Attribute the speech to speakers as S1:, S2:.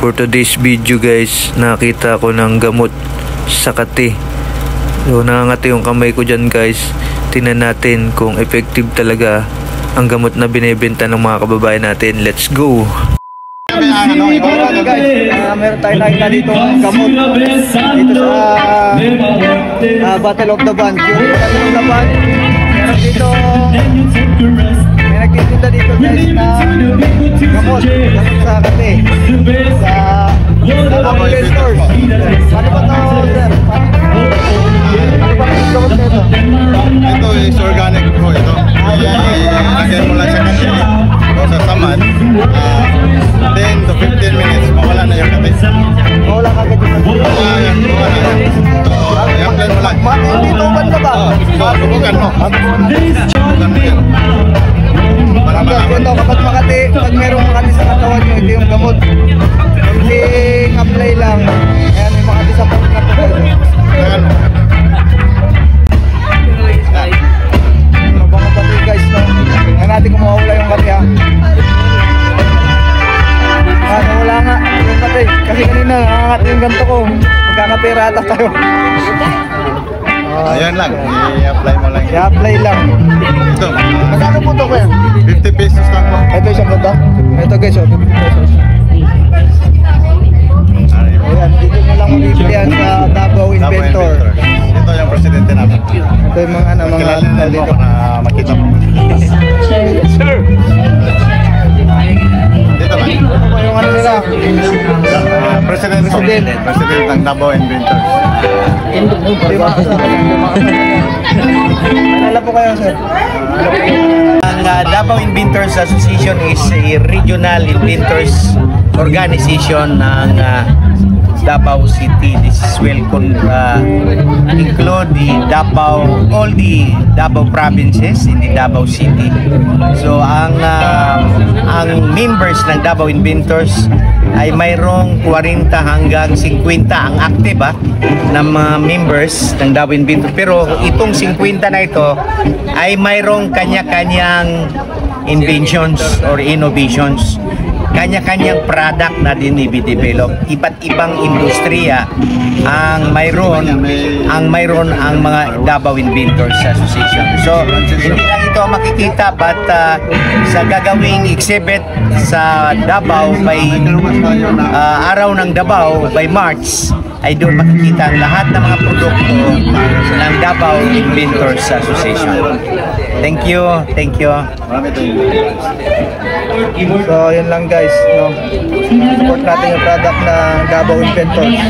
S1: For today's video guys, nakita ko ng gamot sa kati. So nangangati yung kamay ko dyan guys. Tingnan natin kung effective talaga ang gamot na binibenta ng mga kababayan natin. Let's go!
S2: Meron tayo nakita dito ng gamot dito sa Battle of the Band. Yung Battle of the Band, meron dito may nagtitinda dito guys na gamot sa kati sa Apple Stores. Paano ba ito sir? Ano ba ang gamot na ito?
S3: Ito is organic bro, ito. Ilagay mo lang sa kati o sa saman, 10 to 15 minutes mawala na yung kati.
S2: Mawala ka agad yung kati?
S3: Yan, mawala na. I-apply mo lang.
S2: Dito ba na ba?
S3: Subukan mo. Subukan mo yan. Para malaman.
S2: Ito kapag makati, pag merong makati sa katawan nyo, ito yung gamot. Konting apply lang. Ayan, may makati sa katawan na ito.
S3: Ayan.
S2: Baka pati guys, no? Ngayon natin kung mawala yung kati ha. Wala nga yung kati. Kasi kanina nakakati yung ganito ko. Magkakapera ata tayo.
S3: Ayan lang, i-apply mo lang.
S2: I-apply lang.
S3: Ito.
S2: Magkano po ito kuya?
S3: 50 pesos lang po.
S2: Ito isang ganda. Ito guys, 50 pesos. Ayan, dito nyo lang mabibili yan sa Davao Inventor.
S3: Ito yung presidente natin.
S2: Ito yung mga ano, mga
S3: Kilala
S2: ano
S3: mo
S2: dito.
S3: para makita mo.
S2: Sir!
S3: Dito lang.
S2: Ano ba yung ano nila?
S3: President ng Davao Inventor.
S2: Alala po kayo sir?
S4: Ang Davao Inventors Association is a regional inventors organization ng Davao City. This will include all the Davao provinces in the Davao City. So ang members ng Davao Inventors ay mayroong 40 hanggang 50 ang active ng mga members ng Davao Inventors. Pero itong 50 na ito ay mayroong kanya-kanyang inventions or innovations, kanya-kanyang product na dinidevelop. Iba't ibang industriya ang mayroon ang mga Davao Inventors Association. So hindi lang ito makikita, but sa gagawing exhibit sa Davao by araw ng Davao by March, ay doon makikita ang lahat ng mga produkto ng Davao Inventors Association. Thank you.
S2: So yun lang guys, no? Support natin yung product ng Davao Inventors.